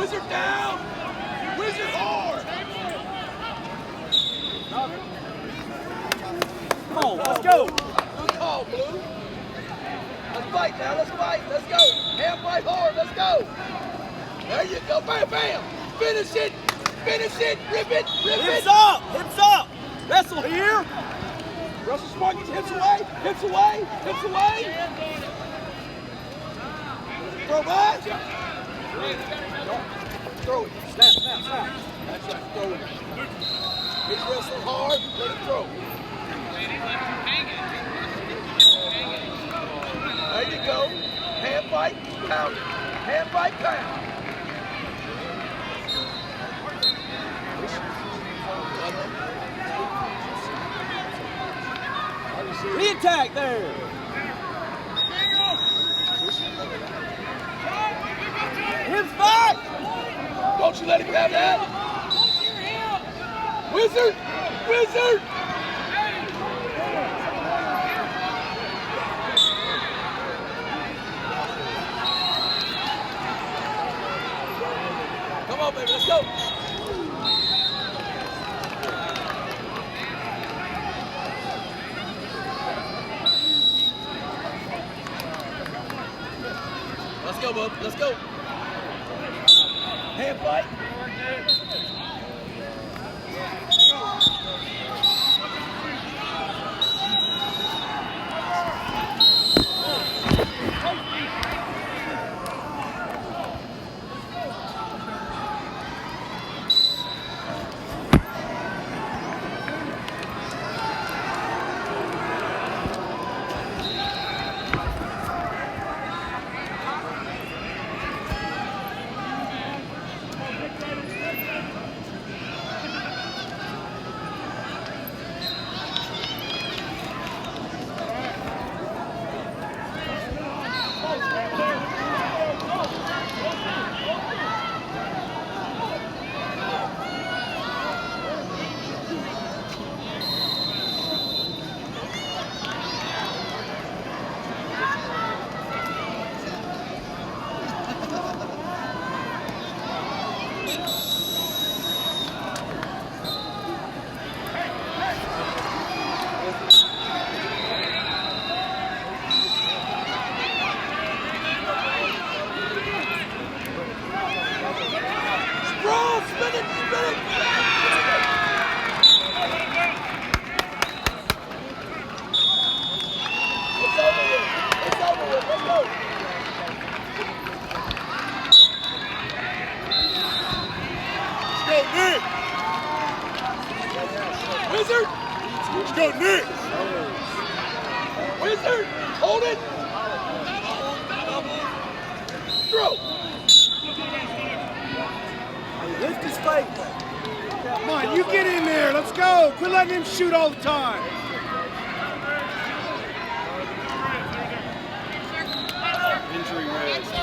Wizard down! Wizard hard! Come on, let's go! Good call, Blue. Let's fight now, let's fight. Let's go. Hand fight hard, let's go. There you go. Bam, bam. Finish it. Finish it. Rip it. Rip it. Hips up! Hips up! Wrestle here! Russell Smart gets hips away. Hips away. Hips away. Throw back. Throw it. Snap, snap, snap. That's right. Throw it. He's wrestling hard. Let him throw. There you go. Hand fight, pound it. Hand fight, pound. Re-attack there. Hips back. Don't you let him have that. Wizard! Wizard! Come on, baby, let's go. Let's go, bub. Let's go. Hand fight. Wizard! Let's go, Nick! Wizard! Hold it! Throw! Lift his face. Come on, you get in there. Let's go. Quit letting him shoot all the time. Injury risk.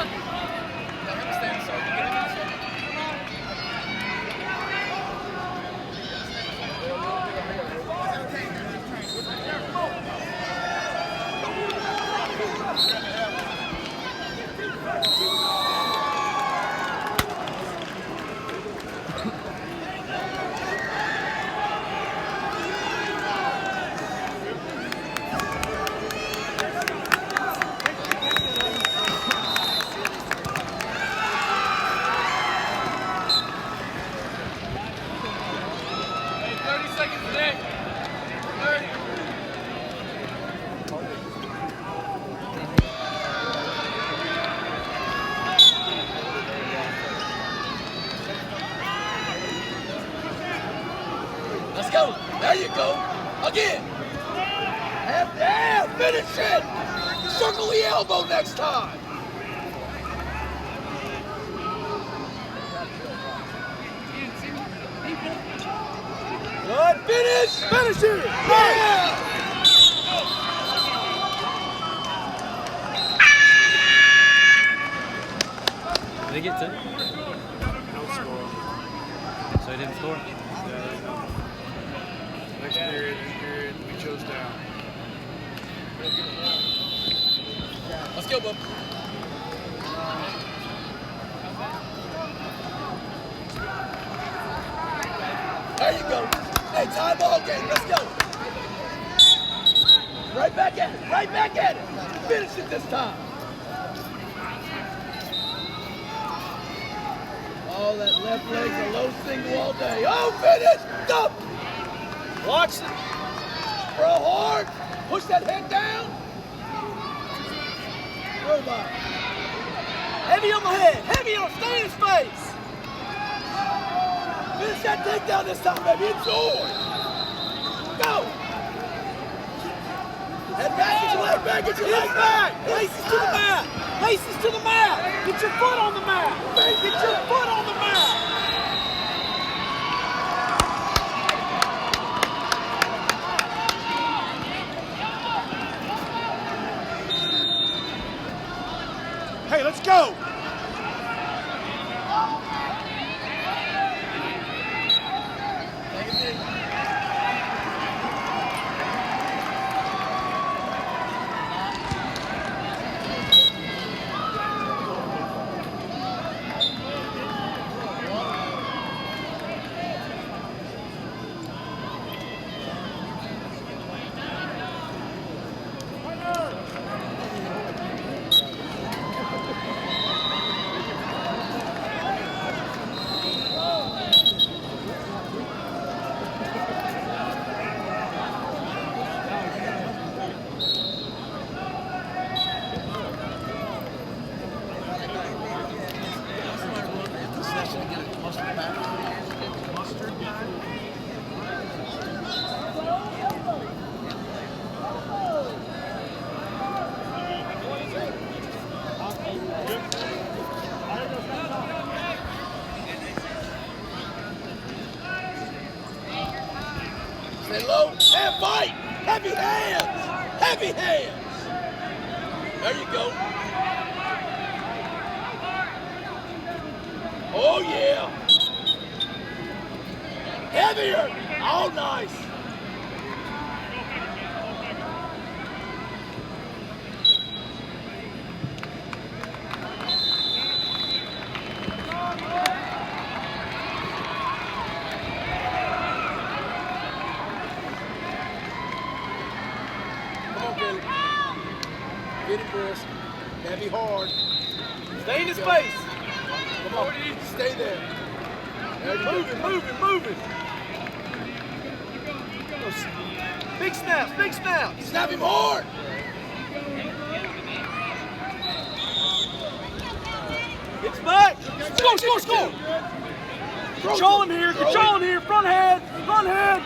Let's go. There you go. Again. Yeah, finish it. Circle the elbow next time. Good. Finish. Finish it. Yeah. Did they get two? No score. So he didn't score? Next period, we chose down. Let's go, bub. game. Let's go. Right back at it. Right back at it. Finish it this time. Oh, that left leg's a low single all day. Oh, finish! Stop! Watch it. Throw hard. Push that head down. Robot. Heavy on the head. Heavy on. Stay in his face. Finish that takedown this time, baby. It's yours. Go. Head back. Get your leg back. Get your leg back. Laces to the mat. Laces to the mat. Get your foot on the mat. Get your foot on the mat. Hey, let's go. Stay low and fight. Heavy hands. Heavy hands. There you go. Oh, yeah. Heavier. Oh, nice. Get it, Chris. Heavy hard. Stay in his face. Come on. Stay there. Moving, moving, moving. Big snaps, big snaps. Snap him hard. It's back. Score, score, score. Control him here, control him here. Front head, front head.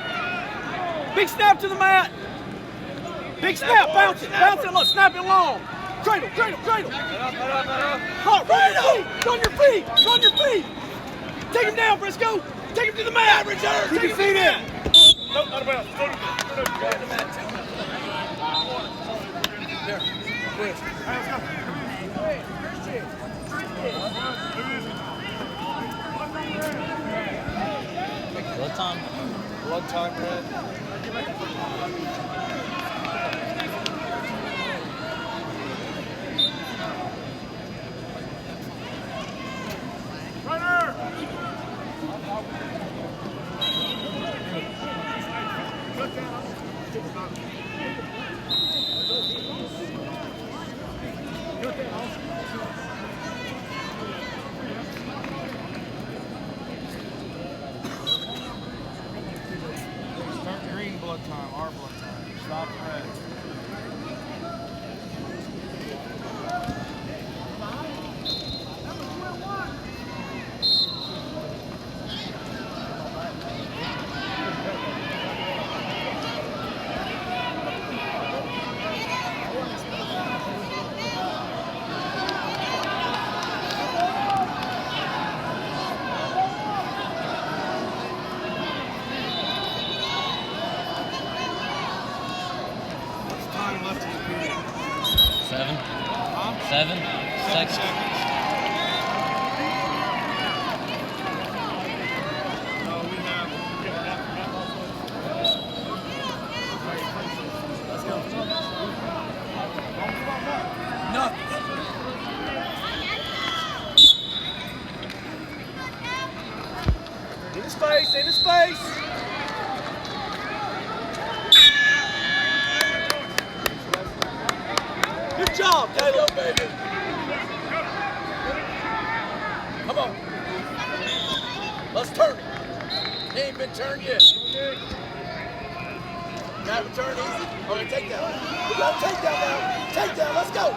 Big snap to the mat. Big snap, bounce it, look, snap it long. Cradle, cradle, cradle. Hot, right up. On your feet, on your feet. Take him down, Briscoe. Take him to the mat. Return. Keep your feet in. Nope, not about. There. Let's go. Blood time. Blood time, Red. Start green blood time, our blood time. Stop red. Seven seconds. In his face, in his face. job, Let's go, Caleb. baby. Come on. Let's turn it. He ain't been turned yet. Got to turn easy. All right, take down. We got to take down now. Take down. Let's go.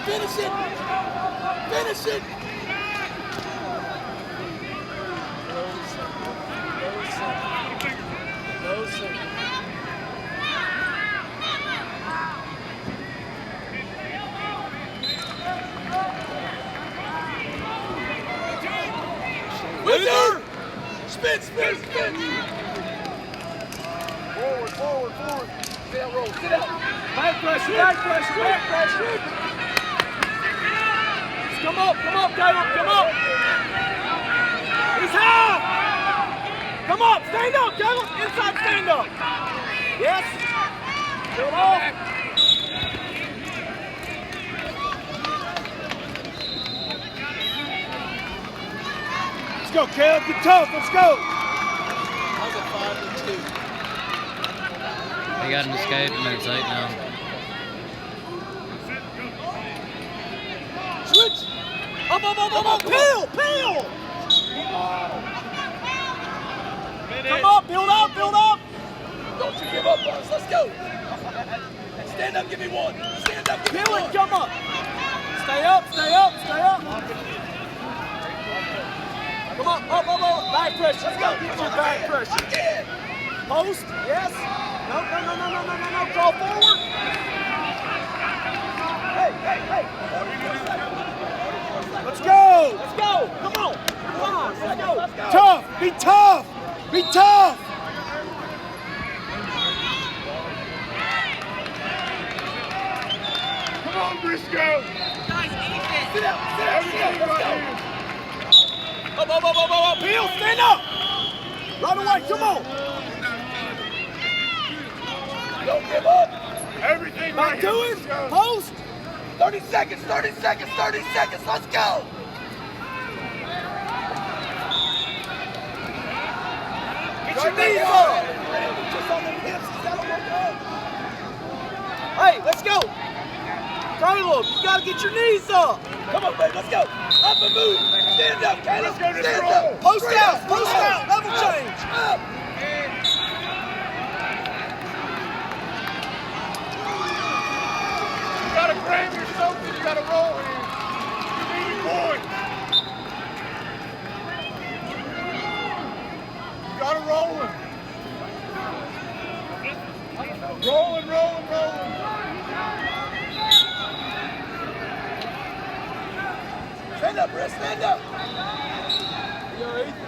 Finish it. Finish it. No, sir. Wizard! Spin, spin, spin! Forward, forward, forward. Sit out, roll. Sit out. Back pressure, back pressure, back pressure. Just come up, Caleb, come up. He's high. Come up, stand up, Caleb. Inside, stand up. Yes. Come on. Let's go, Caleb. Get tough. Let's go. How's it 5-2? They got an escape and they're tight now. Switch. Up, peel. Come up, build up. Don't you give up on us. Let's go. Stand up, give me one. Stand up, give me Peel one. it, come up. Stay up. Come on, up. Back pressure. Let's go. Get your back pressure. Again. Post. Yes. No. Crawl forward. Hey. Let's go. Come on. Let's go. Tough. Be tough. Be tough. Come on, Briscoe. Sit out. Let's go. Up. Peel, stand up. Right away, come on. Don't give up. Everything Back right to here, him. Briscoe. Post. 30 seconds. Let's go. Get your knees up. Just on the hips. That'll work out. Hey, let's go. Caleb, you gotta get your knees up. Come on, baby. Let's go. Up and move. Stand up, Caleb. Let's go to Stand roll. up. Post Straight out, up. post out, level change. Up. You gotta grab yourself and you gotta roll here. You need points. You gotta roll him. Rolling. Stand up, Chris. Stand up. You all right?